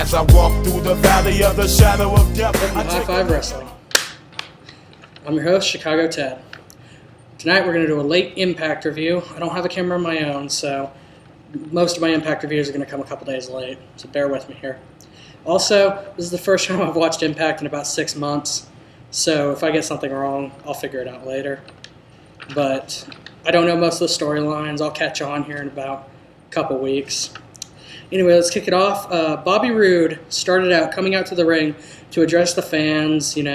As I walk through the valley of the shadow of death. Welcome to High Five Wrestling. I'm your host, Chicago Ted. Tonight we're going to do a late Impact review. I don't have a camera of my own, so most of my Impact reviews are going to come a couple days late, so bear with me here. Also, this is the first time I've watched Impact in about 6 months, so if I get something wrong, I'll figure it out later. But I don't know most of the storylines. I'll catch on here in about a couple weeks. Anyway, let's kick it off. Bobby Roode started out coming out to the ring to address the fans, be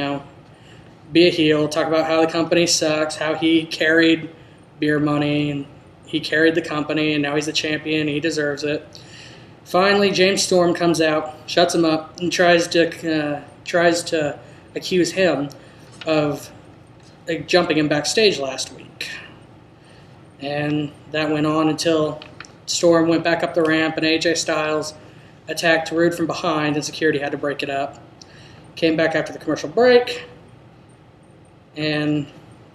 a heel, talk about how the company sucks, how he carried beer money, and he carried the company, and now he's the champion, he deserves it. Finally, James Storm comes out, shuts him up, and tries to accuse him of jumping him backstage last week. And that went on until Storm went back up the ramp, and AJ Styles attacked Roode from behind, and security had to break it up. Came back after the commercial break, and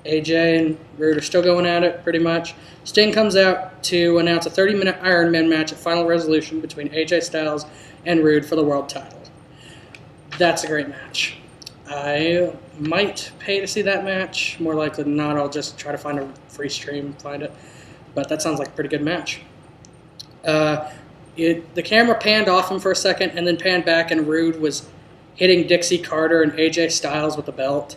AJ and Roode are still going at it, pretty much. Sting comes out to announce a 30-minute Iron Man match at Final Resolution between AJ Styles and Roode for the world title. That's a great match. I might pay to see that match. More likely than not, I'll just try to find a free stream and find it. But that sounds like a pretty good match. The camera panned off him for a second and then panned back, and Roode was hitting Dixie Carter and AJ Styles with the belt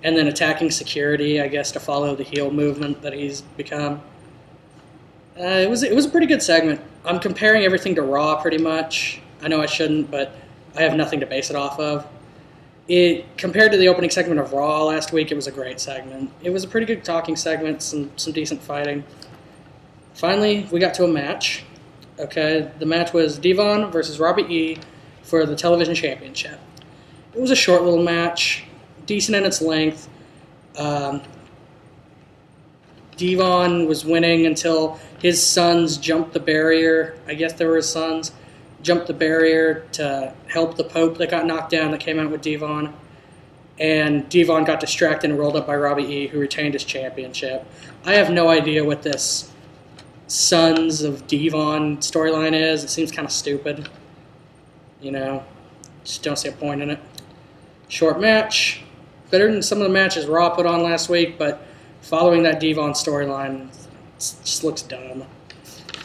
and then attacking security, I guess, to follow the heel movement that he's become. It was a pretty good segment. I'm comparing everything to Raw pretty much. I know I shouldn't, but I have nothing to base it off of. Compared to the opening segment of Raw last week, it was a great segment. It was a pretty good talking segment, some decent fighting. Finally, we got to a match. Okay, the match was Devon versus Robbie E for the television championship. It was a short little match, decent in its length. Devon was winning until his sons jumped the barrier. I guess they were his sons. Jumped the barrier to help the Pope that got knocked down that came out with Devon. And Devon got distracted and rolled up by Robbie E, who retained his championship. I have no idea what this Sons of Devon storyline is. It seems kind of stupid. Just don't see a point in it. Short match. Better than some of the matches Raw put on last week, but following that Devon storyline just looks dumb.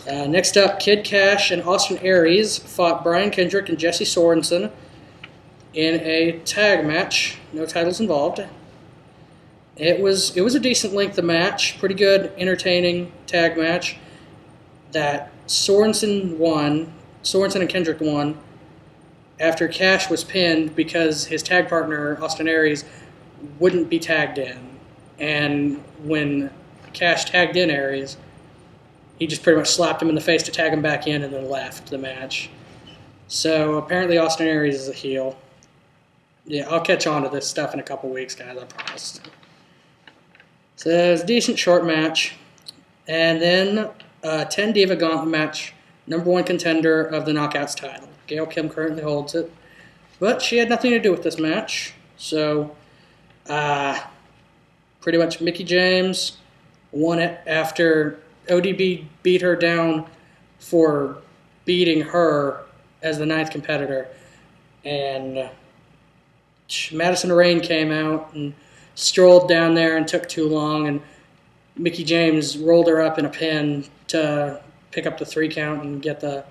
Next up, Kid Cash and Austin Aries fought Brian Kendrick and Jesse Sorensen in a tag match. No titles involved. It was a decent length of match. Pretty good, entertaining tag match. That Sorensen and Kendrick won after Cash was pinned because his tag partner, Austin Aries, wouldn't be tagged in. And when Cash tagged in Aries, he just pretty much slapped him in the face to tag him back in and then left the match. So apparently Austin Aries is a heel. Yeah, I'll catch on to this stuff in a couple weeks, guys, I promise. So it was a decent short match. And then 10 Diva Gauntlet match, number one contender of the Knockouts title. Gail Kim currently holds it. But she had nothing to do with this match. So pretty much Mickie James won it after ODB beat her down for beating her as the 9th competitor. And Madison Rayne came out and strolled down there and took too long, and Mickie James rolled her up in a pin to pick up the 3 count and get the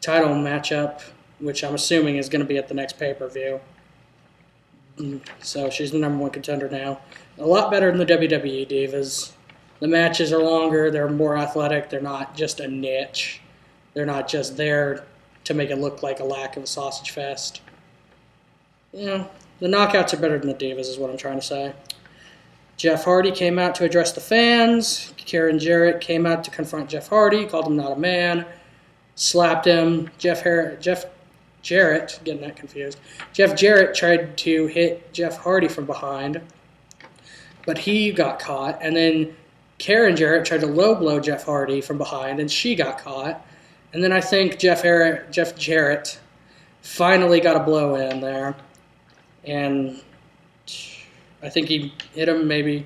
title matchup, which I'm assuming is going to be at the next pay-per-view. So she's the number one contender now. A lot better than the WWE Divas. The matches are longer, they're more athletic, they're not just a niche. They're not just there to make it look like a lack of a sausage fest. The knockouts are better than the Divas is what I'm trying to say. Jeff Hardy came out to address the fans. Karen Jarrett came out to confront Jeff Hardy, called him not a man, slapped him. Jeff Jarrett, getting that confused. Jeff Jarrett tried to hit Jeff Hardy from behind, but he got caught. And then Karen Jarrett tried to low blow Jeff Hardy from behind, and she got caught. And then I think Jeff Jarrett finally got a blow in there. And I think he hit him, maybe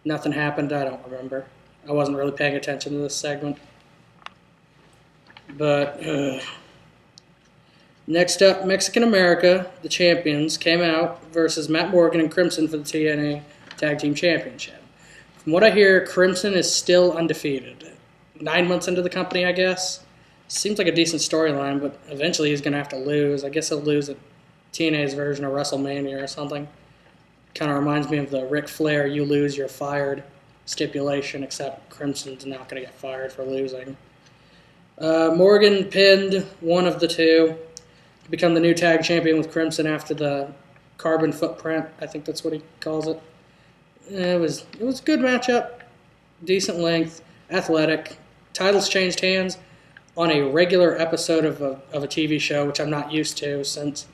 nothing happened, I don't remember. I wasn't really paying attention to this segment. But Next up, Mexican America, the champions, came out versus Matt Morgan and Crimson for the TNA Tag Team Championship. From what I hear, Crimson is still undefeated. 9 months into the company, I guess. Seems like a decent storyline, but eventually he's going to have to lose. I guess he'll lose at TNA's version of WrestleMania or something. Kind of reminds me of the Ric Flair, you lose, you're fired stipulation, except Crimson's not going to get fired for losing. Morgan pinned one of the two to become the new tag champion with Crimson after the carbon footprint. I think that's what he calls it. It was a good matchup, decent length, athletic. Titles changed hands on a regular episode of a TV show, which I'm not used to since,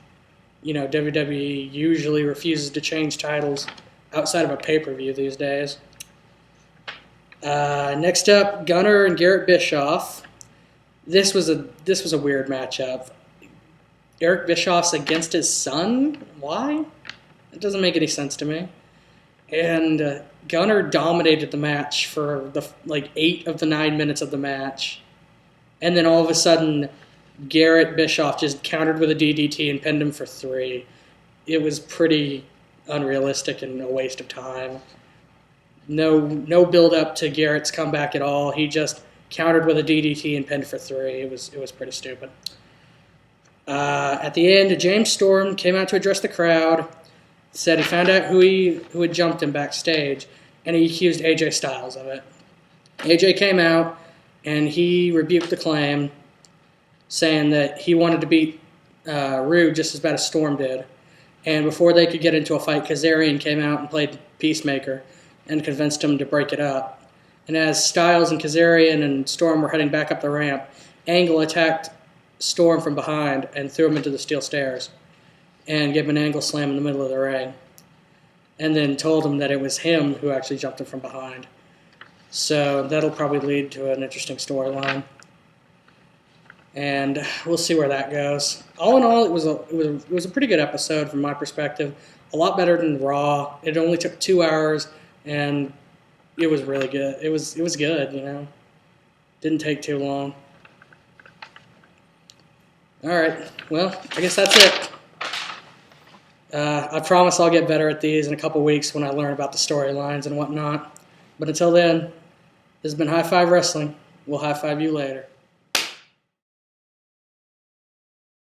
WWE usually refuses to change titles outside of a pay-per-view these days. Next up, Gunner and Garrett Bischoff. This was a weird matchup. Eric Bischoff's against his son? Why? It doesn't make any sense to me. And Gunner dominated the match for 8 of the 9 minutes of the match. And then all of a sudden, Garrett Bischoff just countered with a DDT and pinned him for 3. It was pretty unrealistic and a waste of time. No build up to Garrett's comeback at all. He just countered with a DDT and pinned for 3. It was pretty stupid. At the end, James Storm came out to address the crowd. Said he found out who had jumped him backstage, and he accused AJ Styles of it. AJ came out and he rebuked the claim, saying that he wanted to beat Rude just as bad as Storm did. And before they could get into a fight, Kazarian came out and played Peacemaker and convinced him to break it up. And as Styles and Kazarian and Storm were heading back up the ramp, Angle attacked Storm from behind and threw him into the steel stairs and gave him an angle slam in the middle of the ring. And then told him that it was him who actually jumped him from behind. So that'll probably lead to an interesting storyline. And we'll see where that goes. All in all, it was a pretty good episode from my perspective. A lot better than Raw. It only took 2 hours, and it was really good. It was good, Didn't take too long. All right. Well, I guess that's it. I promise I'll get better at these in a couple weeks when I learn about the storylines and whatnot. But until then, this has been High Five Wrestling. We'll high five you later.